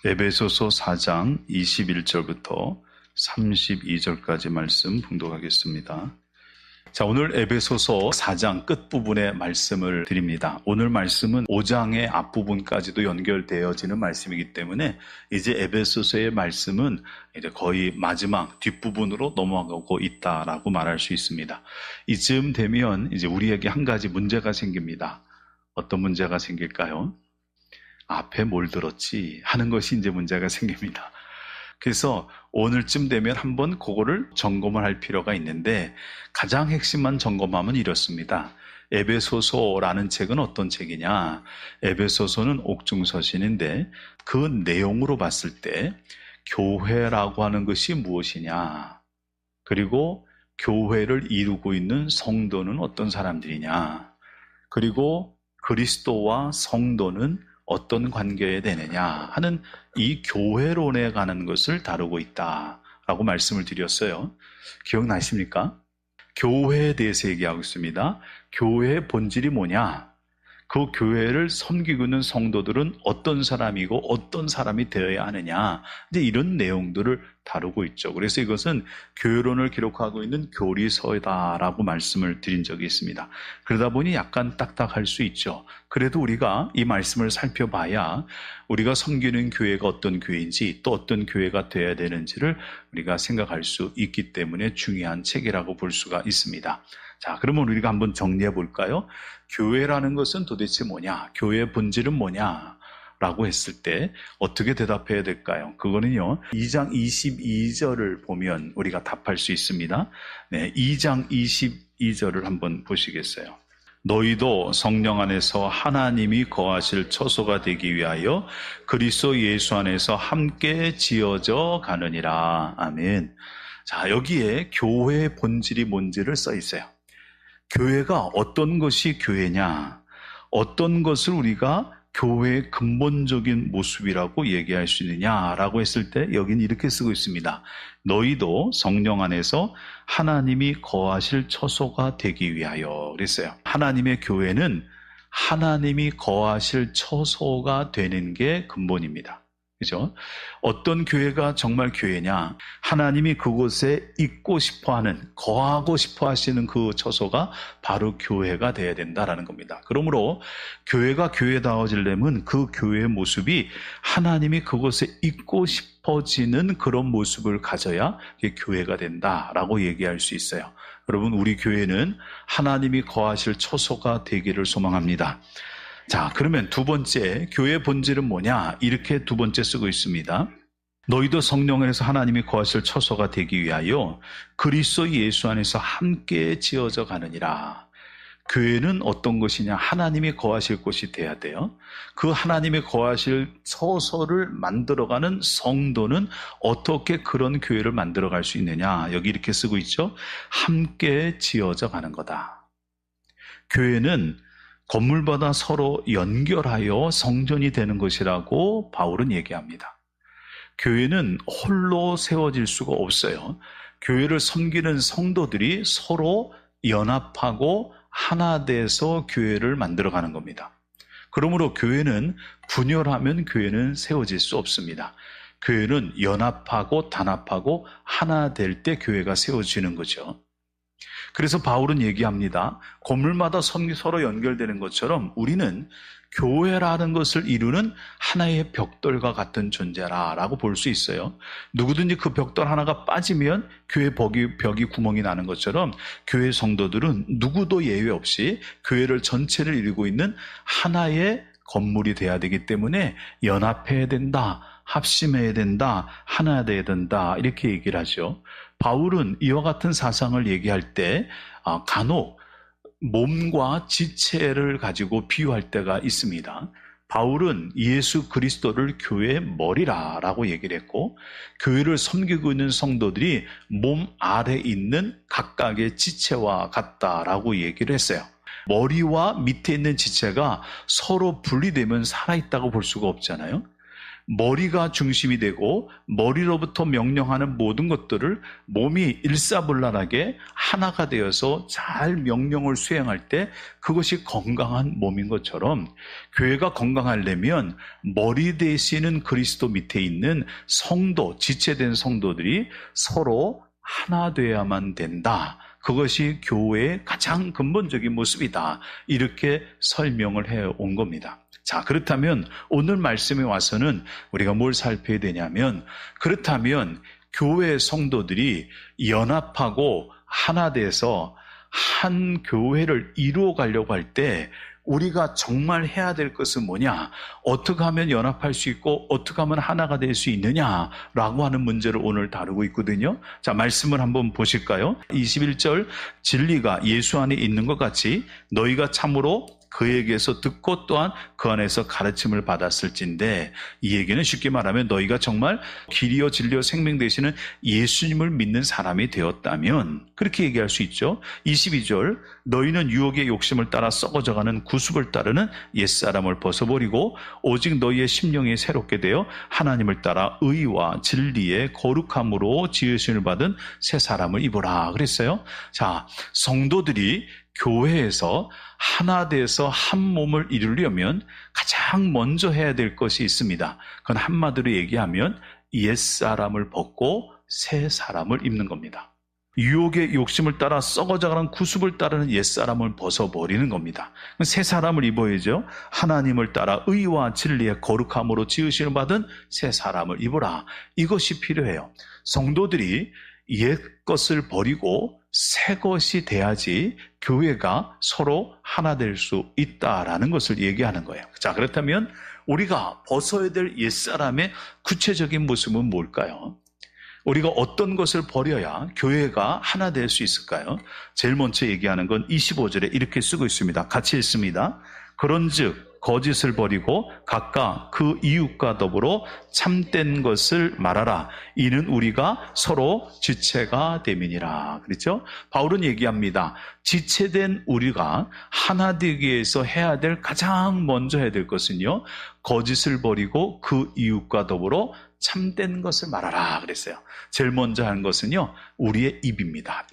에베소서 4장 21절부터 32절까지 말씀 봉독하겠습니다. 자, 오늘 에베소서 4장 끝부분의 말씀을 드립니다. 오늘 말씀은 5장의 앞부분까지도 연결되어지는 말씀이기 때문에 이제 에베소서의 말씀은 이제 거의 마지막 뒷부분으로 넘어가고 있다라고 말할 수 있습니다. 이쯤 되면 이제 우리에게 한 가지 문제가 생깁니다. 어떤 문제가 생길까요? 앞에 뭘 들었지 하는 것이 이제 문제가 생깁니다. 그래서 오늘쯤 되면 한번 그거를 점검을 할 필요가 있는데 가장 핵심만 점검하면 이렇습니다. 에베소서라는 책은 어떤 책이냐? 에베소서는 옥중서신인데 그 내용으로 봤을 때 교회라고 하는 것이 무엇이냐? 그리고 교회를 이루고 있는 성도는 어떤 사람들이냐? 그리고 그리스도와 성도는 어떤 관계에 되느냐 하는 이 교회론에 관한 것을 다루고 있다라고 말씀을 드렸어요. 기억나십니까? 교회에 대해서 얘기하고 있습니다. 교회의 본질이 뭐냐? 그 교회를 섬기고 있는 성도들은 어떤 사람이고 어떤 사람이 되어야 하느냐, 이제 이런 내용들을 다루고 있죠. 그래서 이것은 교회론을 기록하고 있는 교리서다라고 말씀을 드린 적이 있습니다. 그러다 보니 약간 딱딱할 수 있죠. 그래도 우리가 이 말씀을 살펴봐야 우리가 섬기는 교회가 어떤 교회인지 또 어떤 교회가 되어야 되는지를 우리가 생각할 수 있기 때문에 중요한 책이라고 볼 수가 있습니다. 자, 그러면 우리가 한번 정리해 볼까요? 교회라는 것은 도대체 뭐냐? 교회의 본질은 뭐냐? 라고 했을 때 어떻게 대답해야 될까요? 그거는요, 2장 22절을 보면 우리가 답할 수 있습니다. 네, 2장 22절을 한번 보시겠어요? 너희도 성령 안에서 하나님이 거하실 처소가 되기 위하여 그리스도 예수 안에서 함께 지어져 가느니라. 아멘. 자, 여기에 교회의 본질이 뭔지를 써 있어요. 교회가 어떤 것이 교회냐, 어떤 것을 우리가 교회의 근본적인 모습이라고 얘기할 수 있느냐라고 했을 때 여기는 이렇게 쓰고 있습니다. 너희도 성령 안에서 하나님이 거하실 처소가 되기 위하여 그랬어요. 하나님의 교회는 하나님이 거하실 처소가 되는 게 근본입니다. 그죠? 어떤 교회가 정말 교회냐? 하나님이 그곳에 있고 싶어하는, 거하고 싶어 하시는 그 처소가 바로 교회가 되어야 된다라는 겁니다. 그러므로 교회가 교회다워지려면 그 교회의 모습이 하나님이 그곳에 있고 싶어지는 그런 모습을 가져야 그게 교회가 된다라고 얘기할 수 있어요. 여러분, 우리 교회는 하나님이 거하실 처소가 되기를 소망합니다. 자, 그러면 두 번째, 교회의 본질은 뭐냐? 이렇게 두 번째 쓰고 있습니다. 너희도 성령 안에서 하나님이 거하실 처소가 되기 위하여 그리스도 예수 안에서 함께 지어져 가느니라. 교회는 어떤 것이냐? 하나님이 거하실 곳이 돼야 돼요. 그 하나님이 거하실 처소를 만들어가는 성도는 어떻게 그런 교회를 만들어갈 수 있느냐? 여기 이렇게 쓰고 있죠. 함께 지어져 가는 거다. 교회는 건물마다 서로 연결하여 성전이 되는 것이라고 바울은 얘기합니다. 교회는 홀로 세워질 수가 없어요. 교회를 섬기는 성도들이 서로 연합하고 하나 돼서 교회를 만들어가는 겁니다. 그러므로 교회는 분열하면 교회는 세워질 수 없습니다. 교회는 연합하고 단합하고 하나 될 때 교회가 세워지는 거죠. 그래서 바울은 얘기합니다. 건물마다 서로 연결되는 것처럼 우리는 교회라는 것을 이루는 하나의 벽돌과 같은 존재라고 볼 수 있어요. 누구든지 그 벽돌 하나가 빠지면 교회 벽이 구멍이 나는 것처럼 교회 성도들은 누구도 예외 없이 교회를 전체를 이루고 있는 하나의 건물이 돼야 되기 때문에 연합해야 된다, 합심해야 된다, 하나 돼야 된다, 이렇게 얘기를 하죠. 바울은 이와 같은 사상을 얘기할 때 간혹 몸과 지체를 가지고 비유할 때가 있습니다. 바울은 예수 그리스도를 교회의 머리라고 얘기를 했고, 교회를 섬기고 있는 성도들이 몸 아래에 있는 각각의 지체와 같다라고 얘기를 했어요. 머리와 밑에 있는 지체가 서로 분리되면 살아있다고 볼 수가 없잖아요. 머리가 중심이 되고 머리로부터 명령하는 모든 것들을 몸이 일사불란하게 하나가 되어서 잘 명령을 수행할 때 그것이 건강한 몸인 것처럼 교회가 건강하려면 머리 되시는 그리스도 밑에 있는 성도, 지체된 성도들이 서로 하나 되어야만 된다. 그것이 교회의 가장 근본적인 모습이다. 이렇게 설명을 해온 겁니다. 자, 그렇다면 오늘 말씀에 와서는 우리가 뭘 살펴야 되냐면, 그렇다면 교회 성도들이 연합하고 하나 돼서 한 교회를 이루어 가려고 할 때 우리가 정말 해야 될 것은 뭐냐? 어떻게 하면 연합할 수 있고 어떻게 하면 하나가 될 수 있느냐라고 하는 문제를 오늘 다루고 있거든요. 자, 말씀을 한번 보실까요? 21절, 진리가 예수 안에 있는 것 같이 너희가 참으로 그에게서 듣고 또한 그 안에서 가르침을 받았을진데, 이 얘기는 쉽게 말하면 너희가 정말 길이요 진리요 생명 되시는 예수님을 믿는 사람이 되었다면 그렇게 얘기할 수 있죠. 22절, 너희는 유혹의 욕심을 따라 썩어져가는 구습을 따르는 옛사람을 벗어버리고 오직 너희의 심령이 새롭게 되어 하나님을 따라 의와 진리의 거룩함으로 지으심을 받은 새 사람을 입으라 그랬어요. 자, 성도들이 교회에서 하나 돼서 한 몸을 이루려면 가장 먼저 해야 될 것이 있습니다. 그건 한마디로 얘기하면 옛사람을 벗고 새 사람을 입는 겁니다. 유혹의 욕심을 따라 썩어져가는 구습을 따르는 옛사람을 벗어버리는 겁니다. 새 사람을 입어야죠. 하나님을 따라 의와 진리의 거룩함으로 지으심을 받은 새 사람을 입으라. 이것이 필요해요. 성도들이 옛 것을 버리고 새 것이 돼야지 교회가 서로 하나 될 수 있다라는 것을 얘기하는 거예요. 자, 그렇다면 우리가 벗어야 될 옛사람의 구체적인 모습은 뭘까요? 우리가 어떤 것을 버려야 교회가 하나 될 수 있을까요? 제일 먼저 얘기하는 건 25절에 이렇게 쓰고 있습니다. 같이 읽습니다. 그런즉 거짓을 버리고 각각 그 이웃과 더불어 참된 것을 말하라. 이는 우리가 서로 지체가 됨이니라. 그렇죠? 바울은 얘기합니다. 지체된 우리가 하나 되기 위해서 해야 될 가장 먼저 해야 될 것은요, 거짓을 버리고 그 이웃과 더불어 참된 것을 말하라 그랬어요. 제일 먼저 하는 것은요, 우리의 입입니다.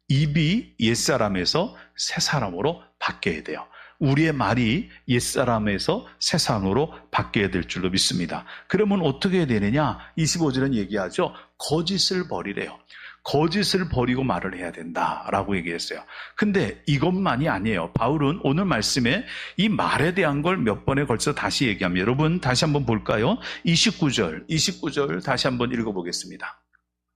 입이 옛사람에서 새사람으로 바뀌어야 돼요. 우리의 말이 옛사람에서 새사람으로 바뀌어야 될 줄로 믿습니다. 그러면 어떻게 해야 되느냐? 25절은 얘기하죠. 거짓을 버리래요. 거짓을 버리고 말을 해야 된다라고 얘기했어요. 근데 이것만이 아니에요. 바울은 오늘 말씀에 이 말에 대한 걸 몇 번에 걸쳐 다시 얘기합니다. 여러분 다시 한번 볼까요? 29절 다시 한번 읽어보겠습니다.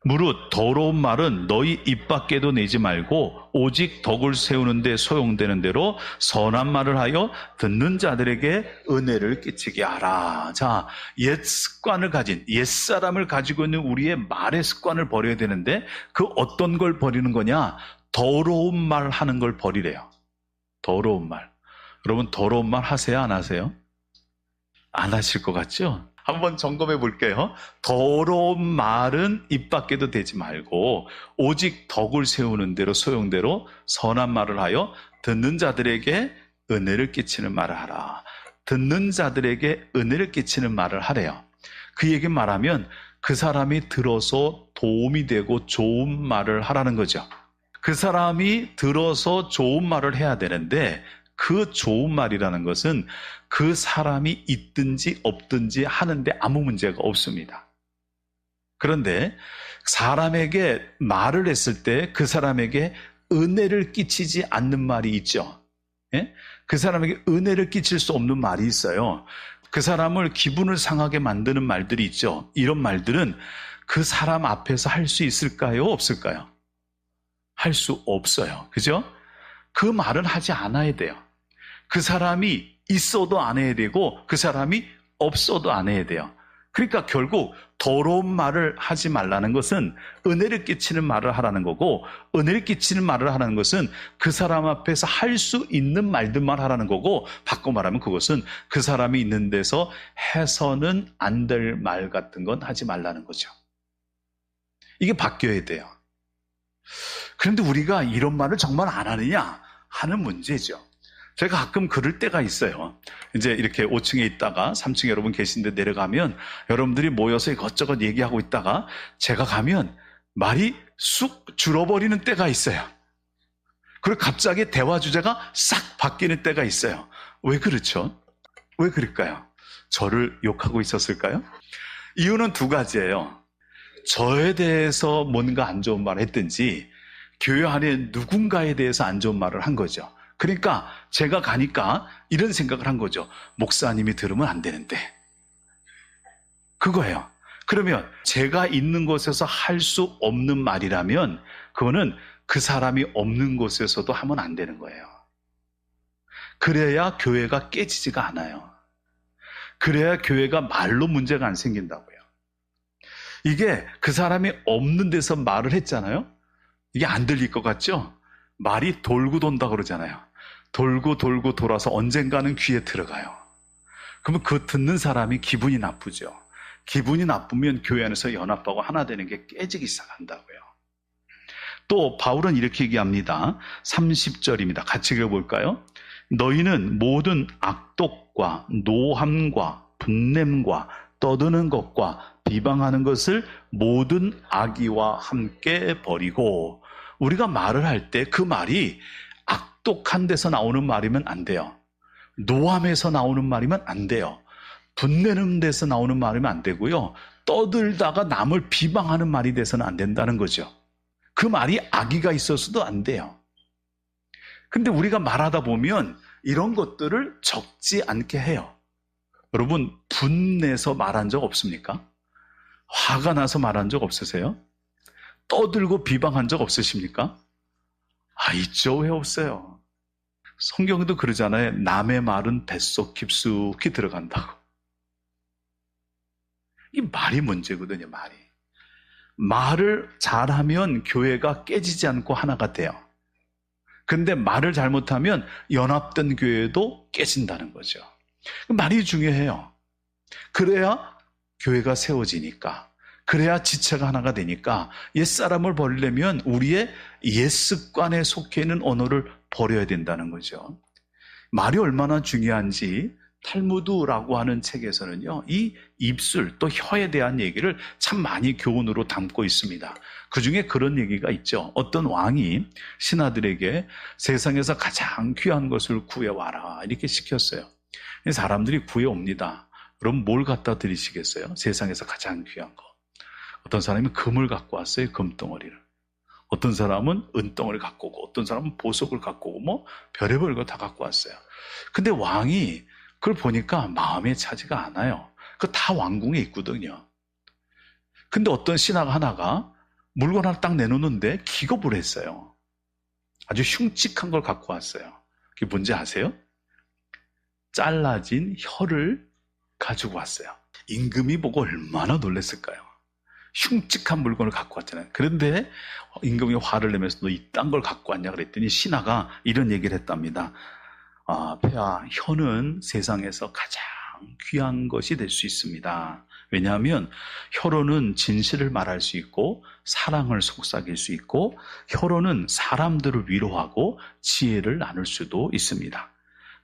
무릇 더러운 말은 너희 입 밖에도 내지 말고 오직 덕을 세우는 데 소용되는 대로 선한 말을 하여 듣는 자들에게 은혜를 끼치게 하라. 자, 옛 습관을 가진 옛사람을 가지고 있는 우리의 말의 습관을 버려야 되는데 그 어떤 걸 버리는 거냐? 더러운 말 하는 걸 버리래요. 더러운 말. 여러분 더러운 말 하세요? 안 하세요? 안 하실 것 같죠? 한번 점검해 볼게요. 더러운 말은 입 밖에도 대지 말고 오직 덕을 세우는 대로 소용대로 선한 말을 하여 듣는 자들에게 은혜를 끼치는 말을 하라. 듣는 자들에게 은혜를 끼치는 말을 하래요. 그 얘기 말하면 그 사람이 들어서 도움이 되고 좋은 말을 하라는 거죠. 그 사람이 들어서 좋은 말을 해야 되는데 그 좋은 말이라는 것은 그 사람이 있든지 없든지 하는데 아무 문제가 없습니다. 그런데 사람에게 말을 했을 때 그 사람에게 은혜를 끼치지 않는 말이 있죠. 예? 그 사람에게 은혜를 끼칠 수 없는 말이 있어요. 그 사람을 기분을 상하게 만드는 말들이 있죠. 이런 말들은 그 사람 앞에서 할 수 있을까요? 없을까요? 할 수 없어요. 그죠? 그 말은 하지 않아야 돼요. 그 사람이 있어도 안 해야 되고 그 사람이 없어도 안 해야 돼요. 그러니까 결국 더러운 말을 하지 말라는 것은 은혜를 끼치는 말을 하라는 거고, 은혜를 끼치는 말을 하라는 것은 그 사람 앞에서 할 수 있는 말들만 하라는 거고, 바꿔 말하면 그것은 그 사람이 있는 데서 해서는 안 될 말 같은 건 하지 말라는 거죠. 이게 바뀌어야 돼요. 그런데 우리가 이런 말을 정말 안 하느냐 하는 문제죠. 제가 가끔 그럴 때가 있어요. 이제 이렇게 5층에 있다가 3층에 여러분 계신데 내려가면 여러분들이 모여서 이것저것 얘기하고 있다가 제가 가면 말이 쑥 줄어버리는 때가 있어요. 그리고 갑자기 대화 주제가 싹 바뀌는 때가 있어요. 왜 그렇죠? 왜 그럴까요? 저를 욕하고 있었을까요? 이유는 두 가지예요. 저에 대해서 뭔가 안 좋은 말을 했든지 교회 안에 누군가에 대해서 안 좋은 말을 한 거죠. 그러니까 제가 가니까 이런 생각을 한 거죠. 목사님이 들으면 안 되는데. 그거예요. 그러면 제가 있는 곳에서 할 수 없는 말이라면 그거는 그 사람이 없는 곳에서도 하면 안 되는 거예요. 그래야 교회가 깨지지가 않아요. 그래야 교회가 말로 문제가 안 생긴다고요. 이게 그 사람이 없는 데서 말을 했잖아요. 이게 안 들릴 것 같죠? 말이 돌고 돈다 그러잖아요. 돌고 돌고 돌아서 언젠가는 귀에 들어가요. 그러면 그 듣는 사람이 기분이 나쁘죠. 기분이 나쁘면 교회 안에서 연합하고 하나 되는 게 깨지기 시작한다고요. 또 바울은 이렇게 얘기합니다. 30절입니다. 같이 읽어볼까요? 너희는 모든 악독과 노함과 분냄과 떠드는 것과 비방하는 것을 모든 악의와 함께 버리고. 우리가 말을 할 때 그 말이 악독한 데서 나오는 말이면 안 돼요. 노함에서 나오는 말이면 안 돼요. 분내는 데서 나오는 말이면 안 되고요. 떠들다가 남을 비방하는 말이 돼서는 안 된다는 거죠. 그 말이 악의가 있어서도 안 돼요. 근데 우리가 말하다 보면 이런 것들을 적지 않게 해요. 여러분, 분내서 말한 적 없습니까? 화가 나서 말한 적 없으세요? 떠들고 비방한 적 없으십니까? 있죠. 왜 없어요? 성경도 그러잖아요. 남의 말은 뱃속 깊숙이 들어간다고. 이 말이 문제거든요, 말이. 말을 잘하면 교회가 깨지지 않고 하나가 돼요. 근데 말을 잘못하면 연합된 교회도 깨진다는 거죠. 말이 중요해요. 그래야 교회가 세워지니까. 그래야 지체가 하나가 되니까 옛사람을 버리려면 우리의 옛습관에 속해 있는 언어를 버려야 된다는 거죠. 말이 얼마나 중요한지 탈무드라고 하는 책에서는요, 이 입술 또 혀에 대한 얘기를 참 많이 교훈으로 담고 있습니다. 그 중에 그런 얘기가 있죠. 어떤 왕이 신하들에게 세상에서 가장 귀한 것을 구해와라 이렇게 시켰어요. 사람들이 구해옵니다. 그럼 뭘 갖다 드리시겠어요? 세상에서 가장 귀한 거. 어떤 사람이 금을 갖고 왔어요. 금덩어리를. 어떤 사람은 은덩어리를 갖고 오고 어떤 사람은 보석을 갖고 오고 뭐 별의별 거 다 갖고 왔어요. 근데 왕이 그걸 보니까 마음에 차지가 않아요. 그거 다 왕궁에 있거든요. 근데 어떤 신하가 하나가 물건 하나 딱 내놓는데 기겁을 했어요. 아주 흉측한 걸 갖고 왔어요. 그게 뭔지 아세요? 잘라진 혀를 가지고 왔어요. 임금이 보고 얼마나 놀랐을까요? 흉측한 물건을 갖고 왔잖아요. 그런데 임금이 화를 내면서 너 이딴 걸 갖고 왔냐 그랬더니 신하가 이런 얘기를 했답니다. 폐하, 혀는 세상에서 가장 귀한 것이 될 수 있습니다. 왜냐하면 혀로는 진실을 말할 수 있고 사랑을 속삭일 수 있고 혀로는 사람들을 위로하고 지혜를 나눌 수도 있습니다.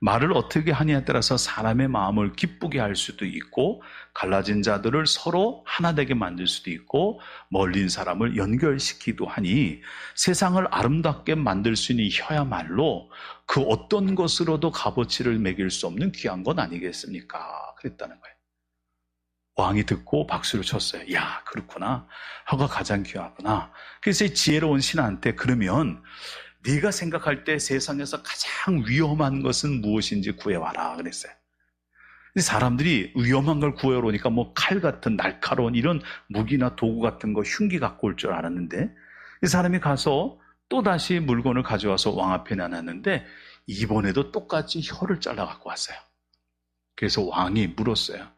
말을 어떻게 하냐에 따라서 사람의 마음을 기쁘게 할 수도 있고 갈라진 자들을 서로 하나 되게 만들 수도 있고 멀린 사람을 연결시키기도 하니 세상을 아름답게 만들 수 있는 혀야말로 그 어떤 것으로도 값어치를 매길 수 없는 귀한 건 아니겠습니까? 그랬다는 거예요. 왕이 듣고 박수를 쳤어요. 야, 그렇구나. 혀가 가장 귀하구나. 그래서 이 지혜로운 신하한테 그러면 네가 생각할 때 세상에서 가장 위험한 것은 무엇인지 구해와라 그랬어요. 사람들이 위험한 걸 구해오러 오니까 뭐 칼 같은 날카로운 이런 무기나 도구 같은 거 흉기 갖고 올 줄 알았는데 이 사람이 가서 또다시 물건을 가져와서 왕 앞에 놔놨는데 이번에도 똑같이 혀를 잘라 갖고 왔어요. 그래서 왕이 물었어요.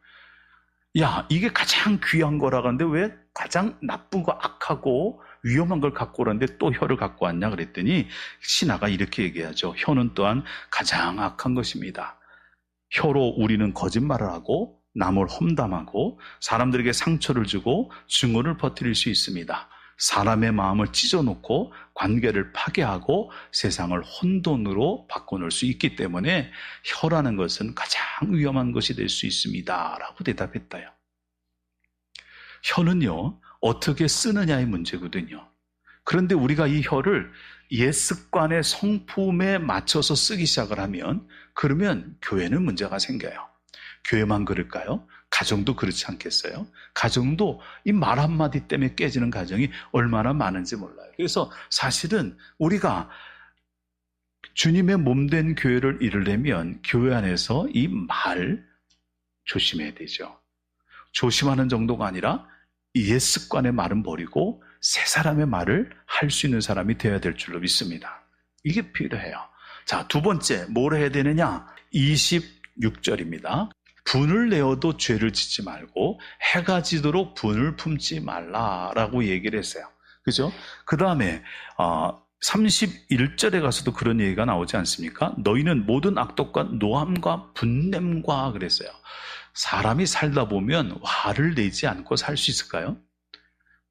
야, 이게 가장 귀한 거라고 하는데 왜 가장 나쁜 거 악하고 위험한 걸 갖고 오라는데 또 혀를 갖고 왔냐 그랬더니 신하가 이렇게 얘기하죠. 혀는 또한 가장 악한 것입니다. 혀로 우리는 거짓말을 하고 남을 험담하고 사람들에게 상처를 주고 증오를 퍼뜨릴 수 있습니다. 사람의 마음을 찢어놓고 관계를 파괴하고 세상을 혼돈으로 바꿔놓을 수 있기 때문에 혀라는 것은 가장 위험한 것이 될 수 있습니다 라고 대답했다요. 혀는요, 어떻게 쓰느냐의 문제거든요. 그런데 우리가 이 혀를 옛 습관의 성품에 맞춰서 쓰기 시작을 하면, 그러면 교회는 문제가 생겨요. 교회만 그럴까요? 가정도 그렇지 않겠어요? 가정도 이 말 한마디 때문에 깨지는 가정이 얼마나 많은지 몰라요. 그래서 사실은 우리가 주님의 몸된 교회를 이루려면 교회 안에서 이 말 조심해야 되죠. 조심하는 정도가 아니라 옛 습관의 말은 버리고 새 사람의 말을 할 수 있는 사람이 되어야 될 줄로 믿습니다. 이게 필요해요. 자, 두 번째, 뭘 해야 되느냐? 26절입니다. 분을 내어도 죄를 짓지 말고 해가 지도록 분을 품지 말라라고 얘기를 했어요. 그죠? 그 다음에 31절에 가서도 그런 얘기가 나오지 않습니까? 너희는 모든 악독과 노함과 분냄과 그랬어요. 사람이 살다 보면 화를 내지 않고 살 수 있을까요?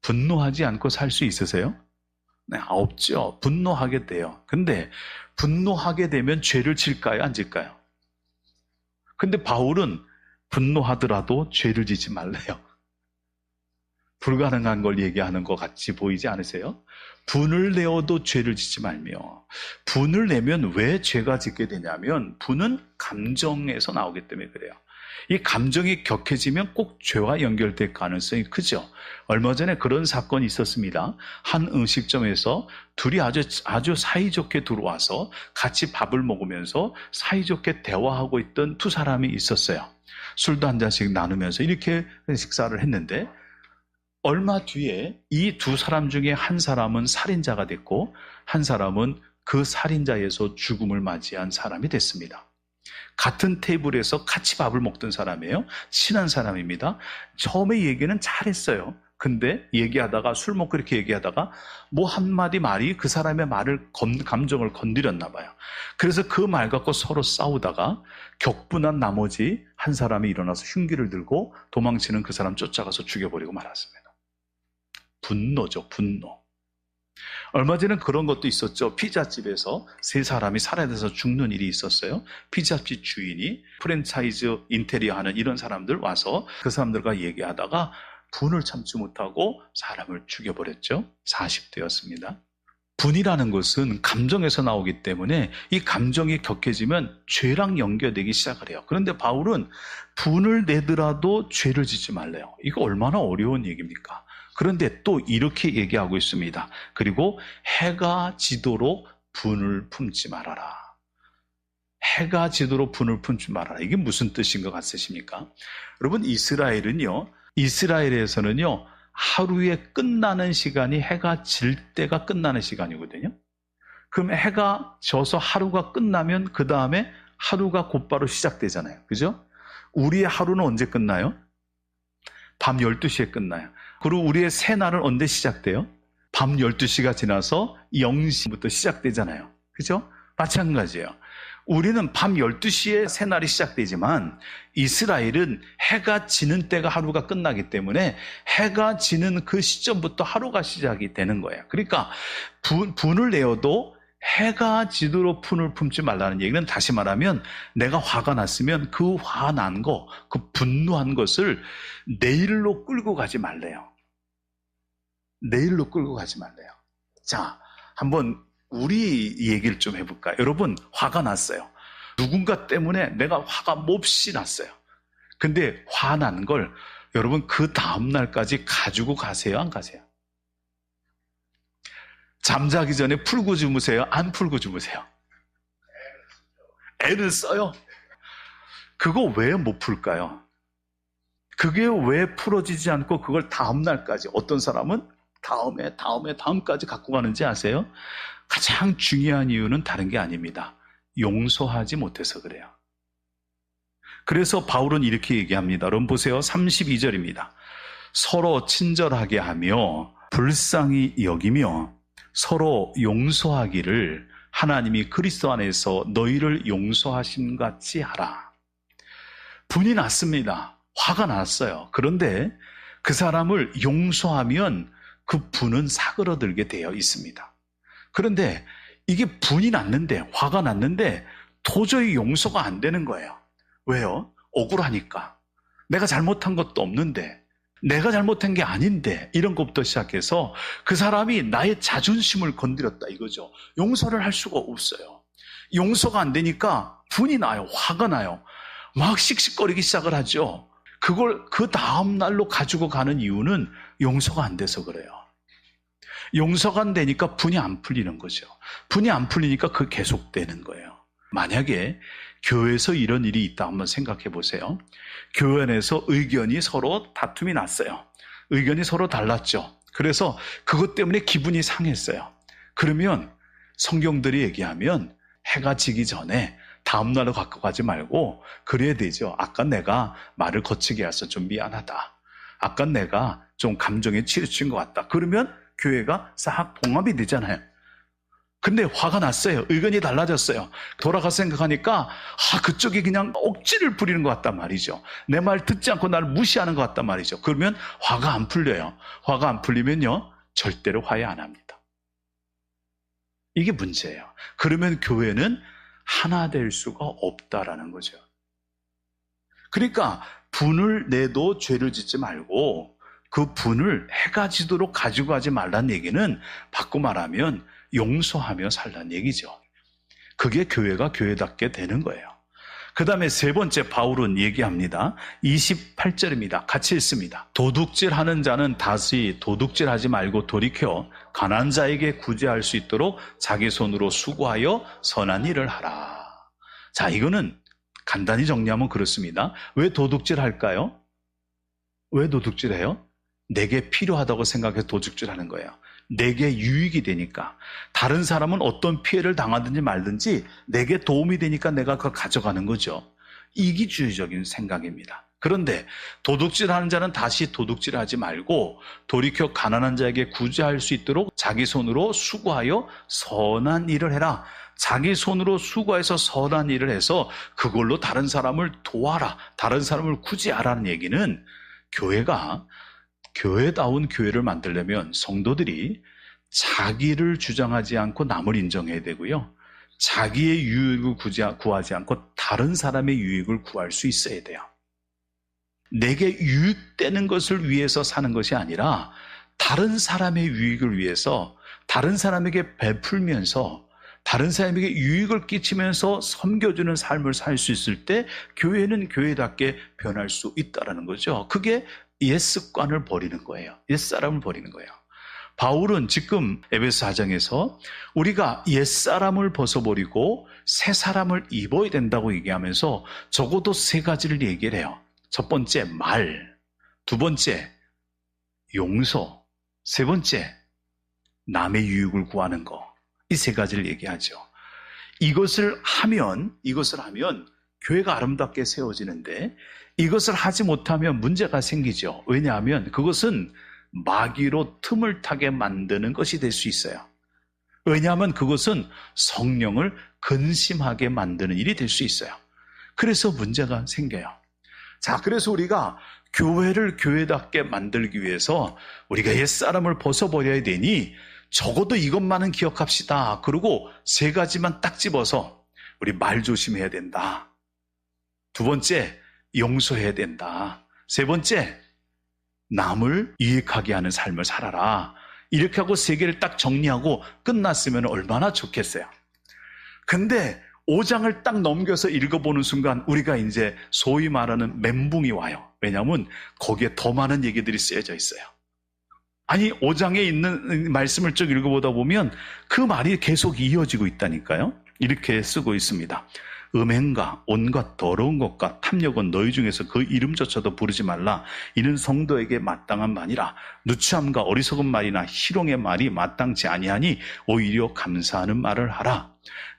분노하지 않고 살 수 있으세요? 네, 없죠. 분노하게 돼요. 근데 분노하게 되면 죄를 질까요? 안 질까요? 근데 바울은 분노하더라도 죄를 짓지 말래요. 불가능한 걸 얘기하는 것 같이 보이지 않으세요? 분을 내어도 죄를 짓지 말며, 분을 내면 왜 죄가 짓게 되냐면 분은 감정에서 나오기 때문에 그래요. 이 감정이 격해지면 꼭 죄와 연결될 가능성이 크죠. 얼마 전에 그런 사건이 있었습니다. 한 음식점에서 둘이 아주 사이좋게 들어와서 같이 밥을 먹으면서 사이좋게 대화하고 있던 두 사람이 있었어요. 술도 한 잔씩 나누면서 이렇게 식사를 했는데 얼마 뒤에 이 두 사람 중에 한 사람은 살인자가 됐고 한 사람은 그 살인자에서 죽음을 맞이한 사람이 됐습니다. 같은 테이블에서 같이 밥을 먹던 사람이에요. 친한 사람입니다. 처음에 얘기는 잘했어요. 근데 얘기하다가 술 먹고 이렇게 얘기하다가 뭐 한마디 말이 그 사람의 감정을 건드렸나 봐요. 그래서 그 말 갖고 서로 싸우다가 격분한 나머지 한 사람이 일어나서 흉기를 들고 도망치는 그 사람 쫓아가서 죽여버리고 말았습니다. 분노죠, 분노. 얼마 전에 그런 것도 있었죠. 피자집에서 세 사람이 살해돼서 죽는 일이 있었어요. 피자집 주인이 프랜차이즈 인테리어 하는 이런 사람들 와서 그 사람들과 얘기하다가 분을 참지 못하고 사람을 죽여버렸죠. 40대였습니다. 분이라는 것은 감정에서 나오기 때문에 이 감정이 격해지면 죄랑 연결되기 시작을 해요. 그런데 바울은 분을 내더라도 죄를 짓지 말래요. 이거 얼마나 어려운 얘기입니까? 그런데 또 이렇게 얘기하고 있습니다. 그리고 해가 지도록 분을 품지 말아라. 해가 지도록 분을 품지 말아라. 이게 무슨 뜻인 것 같으십니까? 여러분, 이스라엘에서는요, 하루에 끝나는 시간이 해가 질 때가 끝나는 시간이거든요. 그럼 해가 져서 하루가 끝나면 그 다음에 하루가 곧바로 시작되잖아요. 그죠? 우리의 하루는 언제 끝나요? 밤 12시에 끝나요. 그리고 우리의 새날은 언제 시작돼요? 밤 12시가 지나서 0시부터 시작되잖아요. 그죠? 마찬가지예요. 우리는 밤 12시에 새날이 시작되지만 이스라엘은 해가 지는 때가 하루가 끝나기 때문에 해가 지는 그 시점부터 하루가 시작이 되는 거예요. 그러니까 분을 내어도 해가 지도록 분을 품지 말라는 얘기는 다시 말하면 내가 화가 났으면 그 화난 거, 그 분노한 것을 내일로 끌고 가지 말래요. 내일로 끌고 가지 말래요. 자, 한번 우리 얘기를 좀 해볼까요? 여러분, 화가 났어요. 누군가 때문에 내가 화가 몹시 났어요. 근데 화난 걸 여러분 그 다음날까지 가지고 가세요? 안 가세요? 잠자기 전에 풀고 주무세요? 안 풀고 주무세요? 애를 써요? 그거 왜 못 풀까요? 그게 왜 풀어지지 않고 그걸 다음날까지 어떤 사람은 다음까지 갖고 가는지 아세요? 가장 중요한 이유는 다른 게 아닙니다. 용서하지 못해서 그래요. 그래서 바울은 이렇게 얘기합니다. 여러분 보세요. 32절입니다. 서로 친절하게 하며 불쌍히 여기며 서로 용서하기를 하나님이 그리스도 안에서 너희를 용서하신 같이 하라. 분이 났습니다. 화가 났어요. 그런데 그 사람을 용서하면 그 분은 사그러들게 되어 있습니다. 그런데 이게 분이 났는데, 화가 났는데 도저히 용서가 안 되는 거예요. 왜요? 억울하니까. 내가 잘못한 것도 없는데, 내가 잘못한 게 아닌데, 이런 것부터 시작해서 그 사람이 나의 자존심을 건드렸다 이거죠. 용서를 할 수가 없어요. 용서가 안 되니까 분이 나요. 화가 나요. 막 씩씩거리기 시작을 하죠. 그걸 그 다음 날로 가지고 가는 이유는 용서가 안 돼서 그래요. 용서가 안 되니까 분이 안 풀리는 거죠. 분이 안 풀리니까 그 계속되는 거예요. 만약에 교회에서 이런 일이 있다 한번 생각해 보세요. 교회 안에서 의견이 서로 다툼이 났어요. 의견이 서로 달랐죠. 그래서 그것 때문에 기분이 상했어요. 그러면 성경들이 얘기하면 해가 지기 전에 다음 날로 갖고 가지 말고 그래야 되죠. 아까 내가 말을 거치게 해서 좀 미안하다. 아까 내가 좀 감정에 치우친 것 같다. 그러면 교회가 싹 봉합이 되잖아요. 근데 화가 났어요. 의견이 달라졌어요. 돌아가서 생각하니까 그쪽이 그냥 억지를 부리는 것 같단 말이죠. 내 말 듣지 않고 나를 무시하는 것 같단 말이죠. 그러면 화가 안 풀려요. 화가 안 풀리면요, 절대로 화해 안 합니다. 이게 문제예요. 그러면 교회는 하나 될 수가 없다라는 거죠. 그러니까 분을 내도 죄를 짓지 말고 그 분을 해가 지도록 가지고 가지 말라는 얘기는 바꿔 말하면 용서하며 살라는 얘기죠. 그게 교회가 교회답게 되는 거예요. 그 다음에 세 번째 바울은 얘기합니다. 28절입니다. 같이 읽습니다. 도둑질하는 자는 다시 도둑질하지 말고 돌이켜 가난한 자에게 구제할 수 있도록 자기 손으로 수고하여 선한 일을 하라. 자, 이거는 간단히 정리하면 그렇습니다. 왜 도둑질할까요? 왜 도둑질해요? 내게 필요하다고 생각해서 도둑질하는 거예요. 내게 유익이 되니까. 다른 사람은 어떤 피해를 당하든지 말든지 내게 도움이 되니까 내가 그걸 가져가는 거죠. 이기주의적인 생각입니다. 그런데 도둑질하는 자는 다시 도둑질하지 말고 돌이켜 가난한 자에게 구제할 수 있도록 자기 손으로 수고하여 선한 일을 해라. 자기 손으로 수고해서 선한 일을 해서 그걸로 다른 사람을 도와라. 다른 사람을 구제하라는 얘기는 교회가 교회다운 교회를 만들려면 성도들이 자기를 주장하지 않고 남을 인정해야 되고요. 자기의 유익을 구하지 않고 다른 사람의 유익을 구할 수 있어야 돼요. 내게 유익되는 것을 위해서 사는 것이 아니라 다른 사람의 유익을 위해서 다른 사람에게 베풀면서 다른 사람에게 유익을 끼치면서 섬겨주는 삶을 살 수 있을 때 교회는 교회답게 변할 수 있다는 거죠. 그게 옛습관을 버리는 거예요. 옛사람을 버리는 거예요. 바울은 지금 에베소 4장에서 우리가 옛사람을 벗어버리고 새 사람을 입어야 된다고 얘기하면서 적어도 세 가지를 얘기를 해요. 첫 번째, 말. 두 번째, 용서. 세 번째, 남의 유익을 구하는 거. 이 세 가지를 얘기하죠. 이것을 하면 교회가 아름답게 세워지는데 이것을 하지 못하면 문제가 생기죠. 왜냐하면 그것은 마귀로 틈을 타게 만드는 것이 될 수 있어요. 왜냐하면 그것은 성령을 근심하게 만드는 일이 될 수 있어요. 그래서 문제가 생겨요. 자, 그래서 우리가 교회를 교회답게 만들기 위해서 우리가 옛사람을 벗어버려야 되니 적어도 이것만은 기억합시다. 그리고 세 가지만 딱 집어서 우리 말 조심해야 된다. 두 번째, 용서해야 된다. 세 번째, 남을 유익하게 하는 삶을 살아라. 이렇게 하고 세 개를 딱 정리하고 끝났으면 얼마나 좋겠어요. 근데 5장을 딱 넘겨서 읽어보는 순간 우리가 이제 소위 말하는 멘붕이 와요. 왜냐하면 거기에 더 많은 얘기들이 쓰여져 있어요. 아니 5장에 있는 말씀을 쭉 읽어보다 보면 그 말이 계속 이어지고 있다니까요. 이렇게 쓰고 있습니다. 음행과 온갖 더러운 것과 탐욕은 너희 중에서 그 이름조차도 부르지 말라. 이는 성도에게 마땅한 말이라. 누추함과 어리석은 말이나 희롱의 말이 마땅치 아니하니 오히려 감사하는 말을 하라.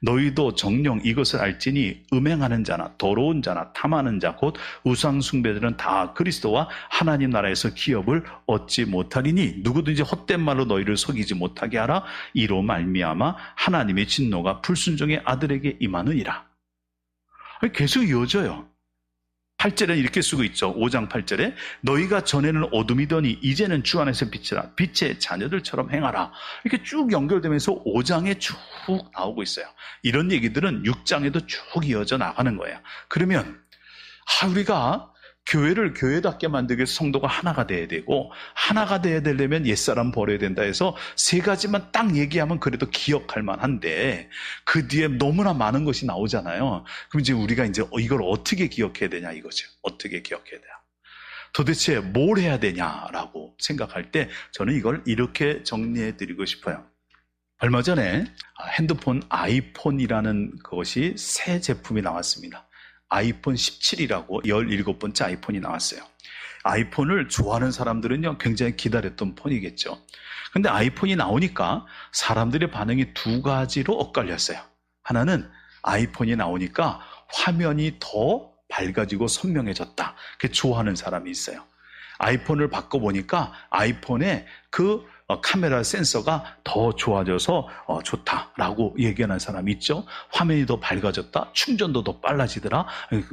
너희도 정녕 이것을 알지니 음행하는 자나 더러운 자나 탐하는 자 곧 우상 숭배들은 다 그리스도와 하나님 나라에서 기업을 얻지 못하리니 누구든지 헛된 말로 너희를 속이지 못하게 하라. 이로 말미암아 하나님의 진노가 불순종의 아들에게 임하느니라. 계속 이어져요. 8절에 이렇게 쓰고 있죠. 5장 8절에 너희가 전에는 어둠이더니 이제는 주 안에서 빛이라 빛의 자녀들처럼 행하라. 이렇게 쭉 연결되면서 5장에 쭉 나오고 있어요. 이런 얘기들은 6장에도 쭉 이어져 나가는 거예요. 그러면 우리가 교회를 교회답게 만들기 위해서 성도가 하나가 돼야 되고, 하나가 돼야 되려면 옛사람 버려야 된다 해서 세 가지만 딱 얘기하면 그래도 기억할 만한데, 그 뒤에 너무나 많은 것이 나오잖아요. 그럼 이제 우리가 이제 이걸 어떻게 기억해야 되냐 이거죠. 어떻게 기억해야 되냐. 도대체 뭘 해야 되냐라고 생각할 때 저는 이걸 이렇게 정리해 드리고 싶어요. 얼마 전에 핸드폰 아이폰이라는 것이 새 제품이 나왔습니다. 아이폰 17이라고 17번째 아이폰이 나왔어요. 아이폰을 좋아하는 사람들은요, 굉장히 기다렸던 폰이겠죠. 근데 아이폰이 나오니까 사람들의 반응이 두 가지로 엇갈렸어요. 하나는 아이폰이 나오니까 화면이 더 밝아지고 선명해졌다. 그게 좋아하는 사람이 있어요. 아이폰을 바꿔보니까 아이폰에 그 카메라 센서가 더 좋아져서 좋다라고 얘기하는 사람이 있죠. 화면이 더 밝아졌다, 충전도 더 빨라지더라,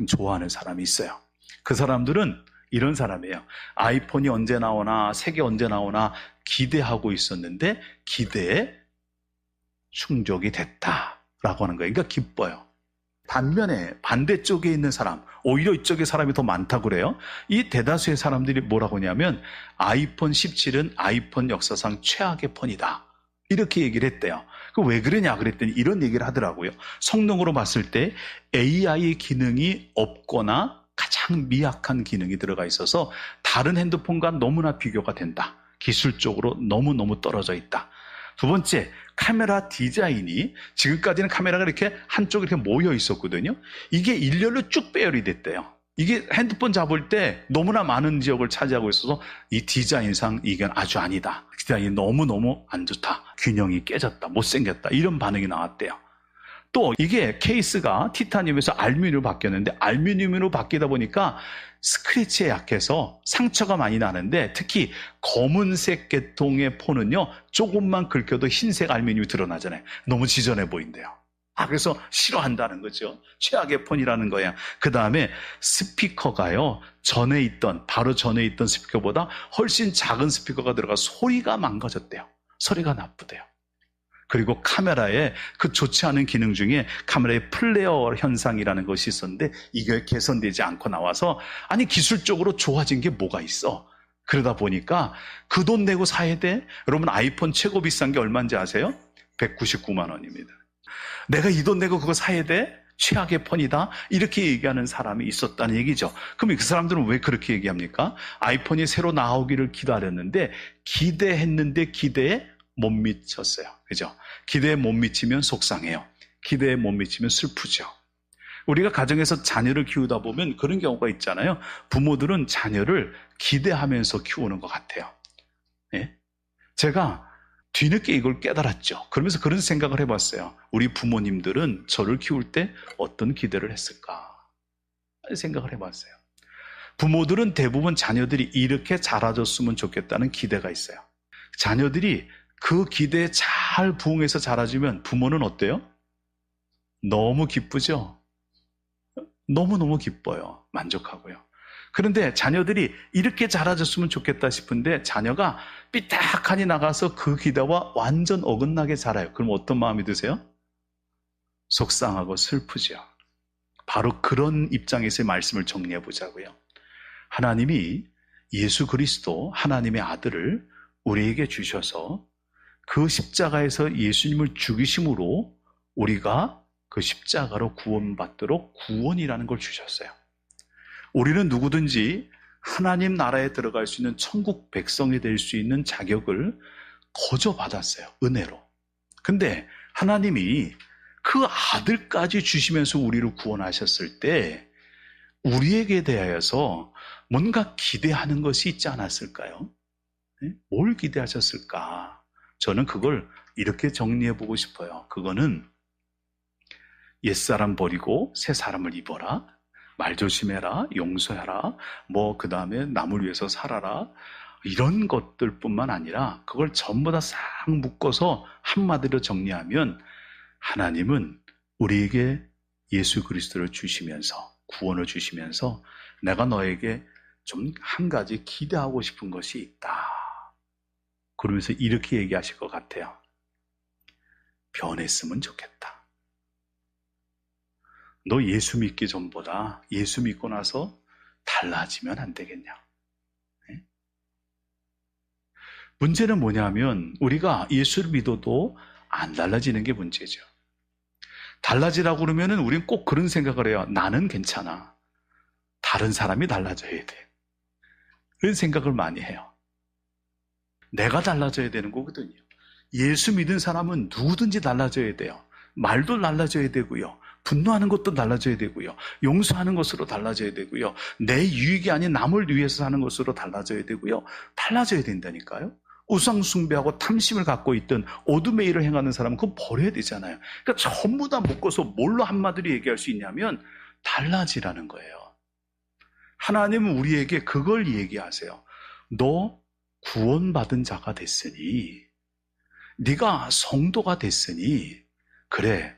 좋아하는 사람이 있어요. 그 사람들은 이런 사람이에요. 아이폰이 언제 나오나, 색이 언제 나오나 기대하고 있었는데 기대에 충족이 됐다라고 하는 거예요. 그러니까 기뻐요. 반면에 반대쪽에 있는 사람, 오히려 이쪽에 사람이 더 많다고 그래요. 이 대다수의 사람들이 뭐라고 하냐면 아이폰 17은 아이폰 역사상 최악의 폰이다, 이렇게 얘기를 했대요. 왜 그러냐 그랬더니 이런 얘기를 하더라고요. 성능으로 봤을 때 AI 기능이 없거나 가장 미약한 기능이 들어가 있어서 다른 핸드폰과 너무나 비교가 된다. 기술적으로 너무너무 떨어져 있다. 두 번째, 카메라 디자인이, 지금까지는 카메라가 이렇게 한쪽에 이렇게 모여 있었거든요. 이게 일렬로 쭉 배열이 됐대요. 이게 핸드폰 잡을 때 너무나 많은 지역을 차지하고 있어서 이 디자인상 이건 아주 아니다. 디자인이 너무너무 안 좋다. 균형이 깨졌다. 못생겼다. 이런 반응이 나왔대요. 또 이게 케이스가 티타늄에서 알루미늄으로 바뀌었는데, 알루미늄으로 바뀌다 보니까 스크래치에 약해서 상처가 많이 나는데, 특히 검은색 계통의 폰은요, 조금만 긁혀도 흰색 알루미늄이 드러나잖아요. 너무 지저분해 보인대요. 그래서 싫어한다는 거죠. 최악의 폰이라는 거야. 그 다음에 스피커가요, 바로 전에 있던 스피커보다 훨씬 작은 스피커가 들어가 소리가 망가졌대요. 소리가 나쁘대요. 그리고 카메라에 그 좋지 않은 기능 중에 카메라의 플레어 현상이라는 것이 있었는데, 이게 개선되지 않고 나와서, 아니 기술적으로 좋아진 게 뭐가 있어? 그러다 보니까 그 돈 내고 사야 돼? 여러분, 아이폰 최고 비싼 게 얼마인지 아세요? 199만 원입니다. 내가 이 돈 내고 그거 사야 돼? 최악의 폰이다? 이렇게 얘기하는 사람이 있었다는 얘기죠. 그럼 그 사람들은 왜 그렇게 얘기합니까? 아이폰이 새로 나오기를 기다렸는데, 기대했는데 기대에 못 미쳤어요. 그죠? 기대에 못 미치면 속상해요. 기대에 못 미치면 슬프죠. 우리가 가정에서 자녀를 키우다 보면 그런 경우가 있잖아요. 부모들은 자녀를 기대하면서 키우는 것 같아요. 예? 제가 뒤늦게 이걸 깨달았죠. 그러면서 그런 생각을 해봤어요. 우리 부모님들은 저를 키울 때 어떤 기대를 했을까 생각을 해봤어요. 부모들은 대부분 자녀들이 이렇게 자라줬으면 좋겠다는 기대가 있어요. 자녀들이 그 기대에 잘 부응해서 자라주면 부모는 어때요? 너무 기쁘죠? 너무너무 기뻐요. 만족하고요. 그런데 자녀들이 이렇게 자라줬으면 좋겠다 싶은데 자녀가 삐딱하니 나가서 그 기대와 완전 어긋나게 자라요. 그럼 어떤 마음이 드세요? 속상하고 슬프죠. 바로 그런 입장에서의 말씀을 정리해 보자고요. 하나님이 예수 그리스도, 하나님의 아들을 우리에게 주셔서 그 십자가에서 예수님을 죽이심으로 우리가 그 십자가로 구원받도록 구원이라는 걸 주셨어요. 우리는 누구든지 하나님 나라에 들어갈 수 있는 천국 백성이 될 수 있는 자격을 거저 받았어요. 은혜로. 근데 하나님이 그 아들까지 주시면서 우리를 구원하셨을 때 우리에게 대하여서 뭔가 기대하는 것이 있지 않았을까요? 뭘 기대하셨을까? 저는 그걸 이렇게 정리해 보고 싶어요. 그거는 옛사람 버리고 새 사람을 입어라, 말 조심해라, 용서해라, 그 다음에 남을 위해서 살아라, 이런 것들 뿐만 아니라 그걸 전부 다 싹 묶어서 한마디로 정리하면 하나님은 우리에게 예수 그리스도를 주시면서, 구원을 주시면서 내가 너에게 좀 한 가지 기대하고 싶은 것이 있다. 그러면서 이렇게 얘기하실 것 같아요. 변했으면 좋겠다. 너 예수 믿기 전보다 예수 믿고 나서 달라지면 안 되겠냐? 네? 문제는 뭐냐면 우리가 예수를 믿어도 안 달라지는 게 문제죠. 달라지라고 그러면은 우리는 꼭 그런 생각을 해요. 나는 괜찮아. 다른 사람이 달라져야 돼. 그런 생각을 많이 해요. 내가 달라져야 되는 거거든요. 예수 믿은 사람은 누구든지 달라져야 돼요. 말도 달라져야 되고요. 분노하는 것도 달라져야 되고요. 용서하는 것으로 달라져야 되고요. 내 유익이 아닌 남을 위해서 사는 것으로 달라져야 되고요. 달라져야 된다니까요. 우상 숭배하고 탐심을 갖고 있던 어둠의 일을 행하는 사람은 그거 버려야 되잖아요. 그러니까 전부 다 묶어서 뭘로 한마디로 얘기할 수 있냐면 달라지라는 거예요. 하나님은 우리에게 그걸 얘기하세요. 너 구원받은 자가 됐으니, 네가 성도가 됐으니 그래,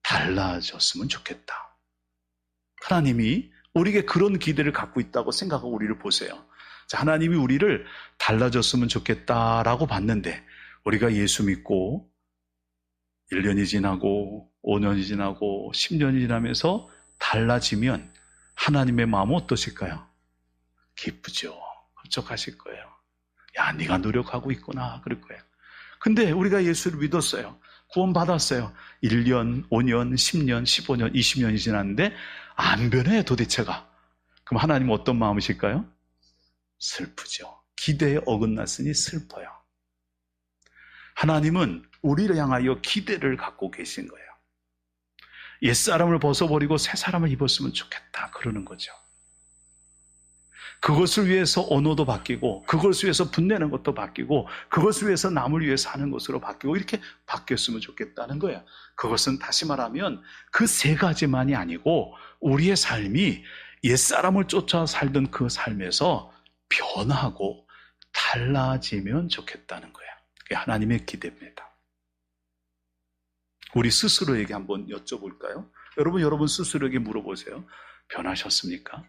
달라졌으면 좋겠다. 하나님이 우리에게 그런 기대를 갖고 있다고 생각하고 우리를 보세요. 자, 하나님이 우리를 달라졌으면 좋겠다라고 봤는데 우리가 예수 믿고 1년이 지나고 5년이 지나고 10년이 지나면서 달라지면 하나님의 마음은 어떠실까요? 기쁘죠. 흡족하실 거예요. 야, 네가 노력하고 있구나 그럴 거예요. 근데 우리가 예수를 믿었어요. 구원받았어요. 1년, 5년, 10년, 15년, 20년이 지났는데 안 변해 도대체가. 그럼 하나님은 어떤 마음이실까요? 슬프죠. 기대에 어긋났으니 슬퍼요. 하나님은 우리를 향하여 기대를 갖고 계신 거예요. 옛사람을 벗어버리고 새 사람을 입었으면 좋겠다 그러는 거죠. 그것을 위해서 언어도 바뀌고 그것을 위해서 분내는 것도 바뀌고 그것을 위해서 남을 위해서 하는 것으로 바뀌고 이렇게 바뀌었으면 좋겠다는 거예요. 그것은 다시 말하면 그 세 가지만이 아니고 우리의 삶이 옛사람을 쫓아 살던 그 삶에서 변하고 달라지면 좋겠다는 거예요. 그게 하나님의 기대입니다. 우리 스스로에게 한번 여쭤볼까요? 여러분 스스로에게 물어보세요. 변하셨습니까?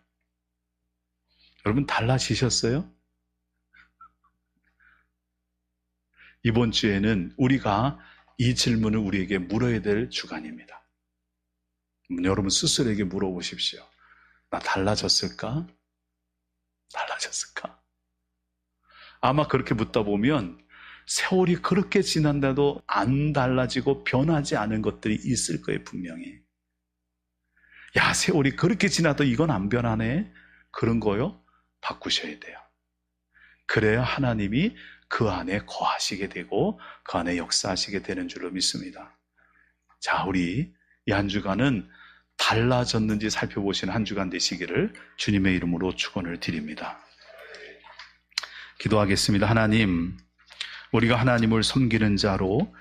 여러분 달라지셨어요? 이번 주에는 우리가 이 질문을 우리에게 물어야 될 주간입니다. 여러분 스스로에게 물어보십시오. 나 달라졌을까? 달라졌을까? 아마 그렇게 묻다 보면 세월이 그렇게 지난데도 안 달라지고 변하지 않은 것들이 있을 거예요, 분명히. 야, 세월이 그렇게 지나도 이건 안 변하네? 그런 거요? 바꾸셔야 돼요. 그래야 하나님이 그 안에 거하시게 되고 그 안에 역사하시게 되는 줄로 믿습니다. 자, 우리 이 한 주간은 달라졌는지 살펴보시는 한 주간 되시기를 주님의 이름으로 축원을 드립니다. 기도하겠습니다. 하나님, 우리가 하나님을 섬기는 자로,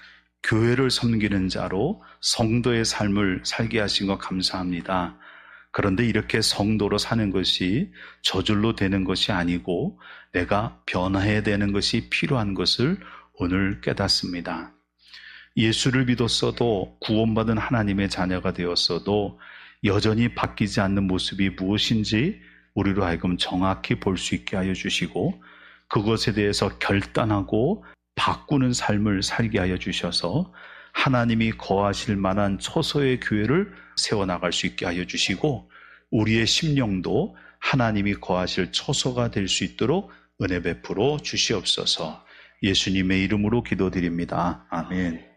교회를 섬기는 자로 성도의 삶을 살게 하신 것 감사합니다. 그런데 이렇게 성도로 사는 것이 저절로 되는 것이 아니고 내가 변화해야 되는 것이 필요한 것을 오늘 깨닫습니다. 예수를 믿었어도 구원받은 하나님의 자녀가 되었어도 여전히 바뀌지 않는 모습이 무엇인지 우리로 하여금 정확히 볼 수 있게 하여 주시고 그것에 대해서 결단하고 바꾸는 삶을 살게 하여 주셔서 하나님이 거하실 만한 초소의 교회를 세워나갈 수 있게 하여 주시고 우리의 심령도 하나님이 거하실 초소가 될 수 있도록 은혜 베풀어 주시옵소서. 예수님의 이름으로 기도드립니다. 아멘.